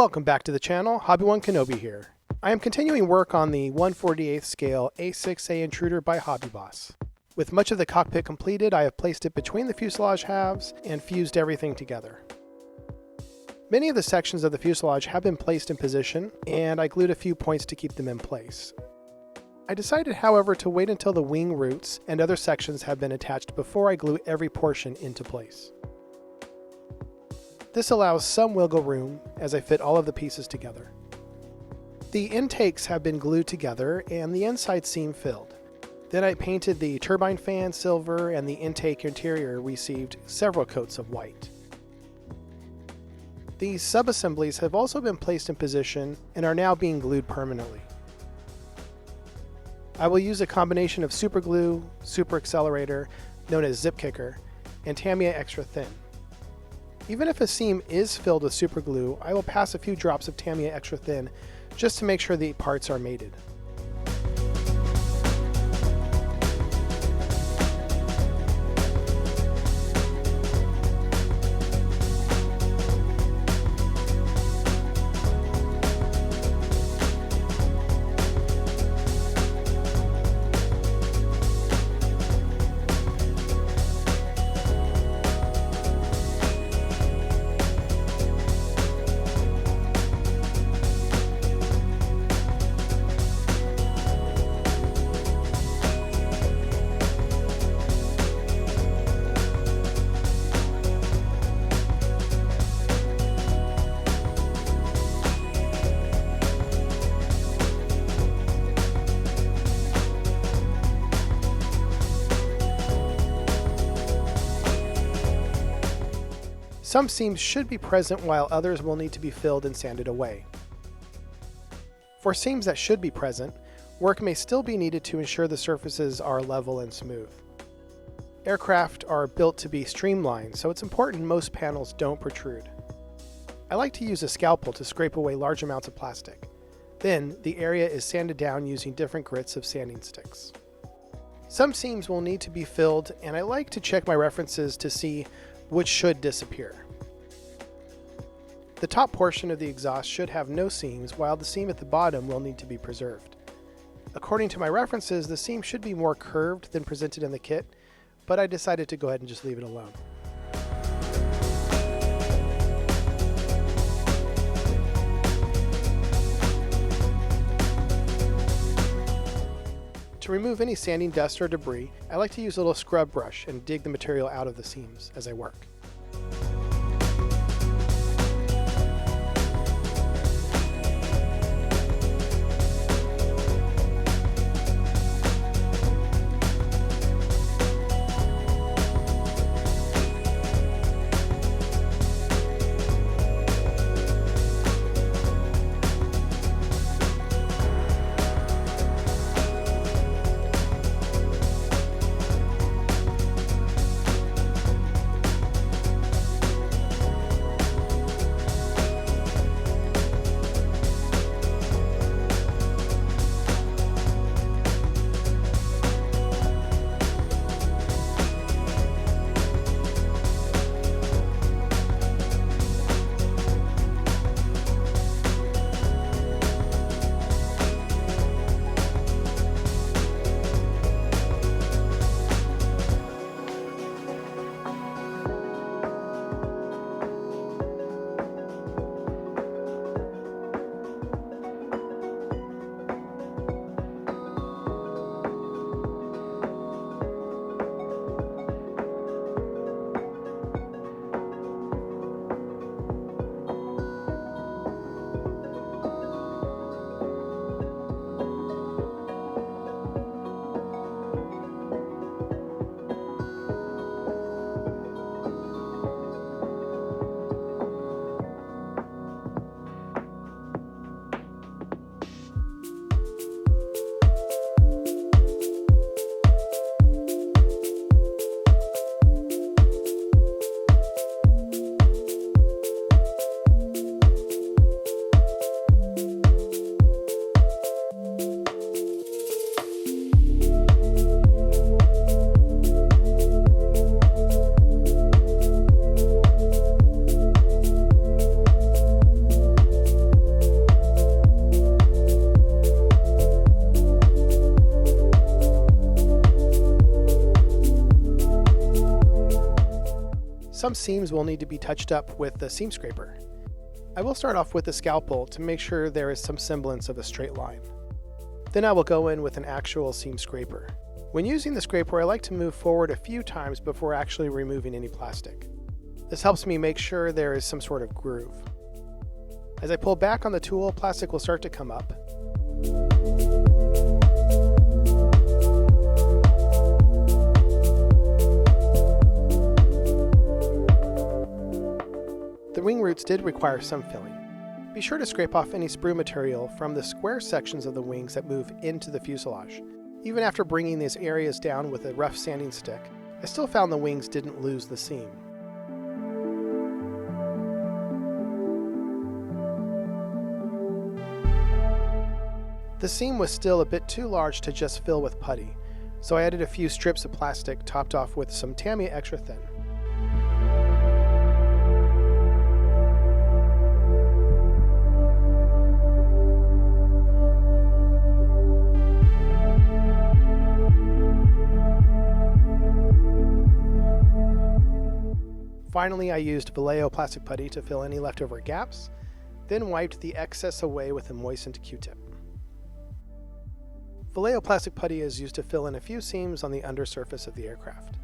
Welcome back to the channel, Hobby1 Kenobi here. I am continuing work on the 1/48 scale A-6A Intruder by HobbyBoss. With much of the cockpit completed, I have placed it between the fuselage halves and fused everything together. Many of the sections of the fuselage have been placed in position, and I glued a few points to keep them in place. I decided, however, to wait until the wing roots and other sections have been attached before I glue every portion into place. This allows some wiggle room as I fit all of the pieces together. The intakes have been glued together and the inside seam filled. Then I painted the turbine fan silver and the intake interior received several coats of white. These sub-assemblies have also been placed in position and are now being glued permanently. I will use a combination of super glue, super accelerator, known as zip kicker, and Tamiya extra thin. Even if a seam is filled with super glue, I will pass a few drops of Tamiya extra thin just to make sure the parts are mated. Some seams should be present while others will need to be filled and sanded away. For seams that should be present, work may still be needed to ensure the surfaces are level and smooth. Aircraft are built to be streamlined, so it's important most panels don't protrude. I like to use a scalpel to scrape away large amounts of plastic. Then, the area is sanded down using different grits of sanding sticks. Some seams will need to be filled, and I like to check my references to see which should disappear. The top portion of the exhaust should have no seams, while the seam at the bottom will need to be preserved. According to my references, the seam should be more curved than presented in the kit, but I decided to go ahead and just leave it alone. To remove any sanding dust or debris, I like to use a little scrub brush and dig the material out of the seams as I work. some seams will need to be touched up with the seam scraper. I will start off with the scalpel to make sure there is some semblance of a straight line. Then I will go in with an actual seam scraper. When using the scraper, I like to move forward a few times before actually removing any plastic. This helps me make sure there is some sort of groove. As I pull back on the tool, plastic will start to come up. The wing roots did require some filling. Be sure to scrape off any sprue material from the square sections of the wings that move into the fuselage. Even after bringing these areas down with a rough sanding stick, I still found the wings didn't lose the seam. The seam was still a bit too large to just fill with putty, so I added a few strips of plastic topped off with some Tamiya Extra Thin. Finally, I used Vallejo plastic putty to fill any leftover gaps, then wiped the excess away with a moistened Q-tip. Vallejo plastic putty is used to fill in a few seams on the undersurface of the aircraft.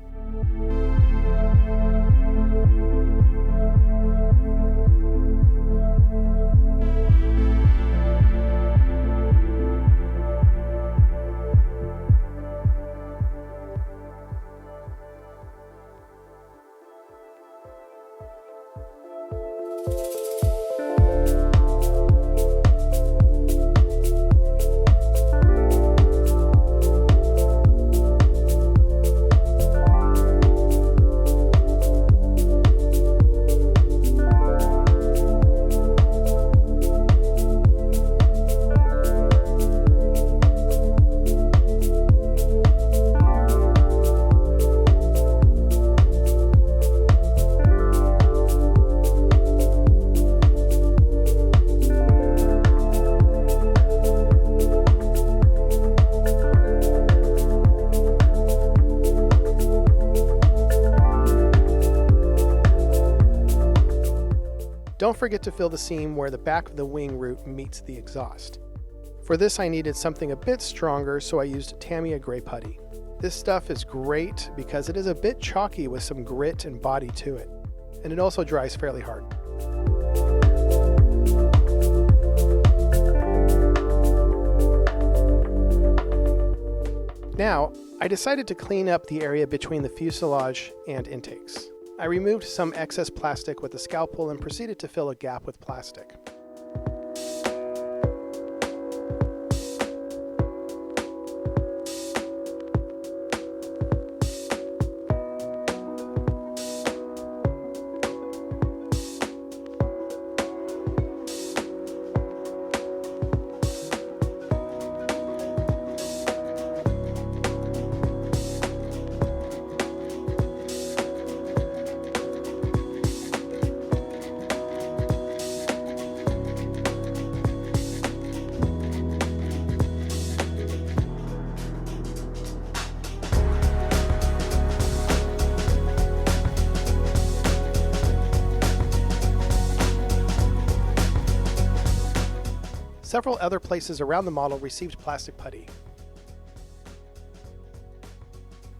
Don't forget to fill the seam where the back of the wing root meets the exhaust. For this I needed something a bit stronger, so I used Tamiya Gray Putty. This stuff is great because it is a bit chalky with some grit and body to it, and it also dries fairly hard. Now, I decided to clean up the area between the fuselage and intakes. I removed some excess plastic with a scalpel and proceeded to fill a gap with plastic. Several other places around the model received plastic putty.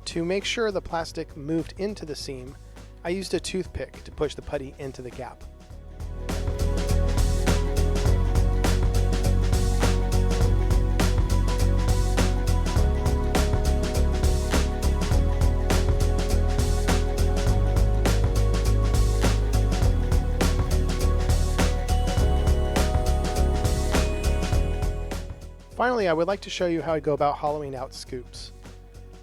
To make sure the plastic moved into the seam, I used a toothpick to push the putty into the gap. Finally, I would like to show you how I go about hollowing out scoops.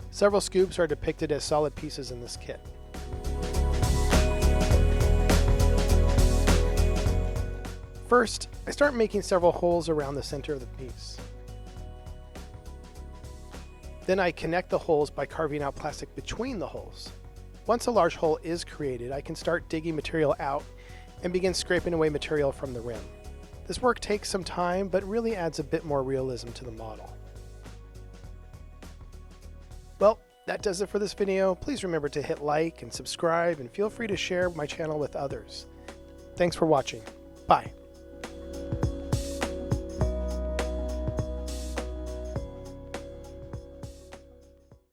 Several scoops are depicted as solid pieces in this kit. First, I start making several holes around the center of the piece. Then I connect the holes by carving out plastic between the holes. Once a large hole is created, I can start digging material out and begin scraping away material from the rim. This work takes some time, but really adds a bit more realism to the model. Well, That does it for this video. Please remember to hit like and subscribe, and feel free to share my channel with others. Thanks for watching. Bye.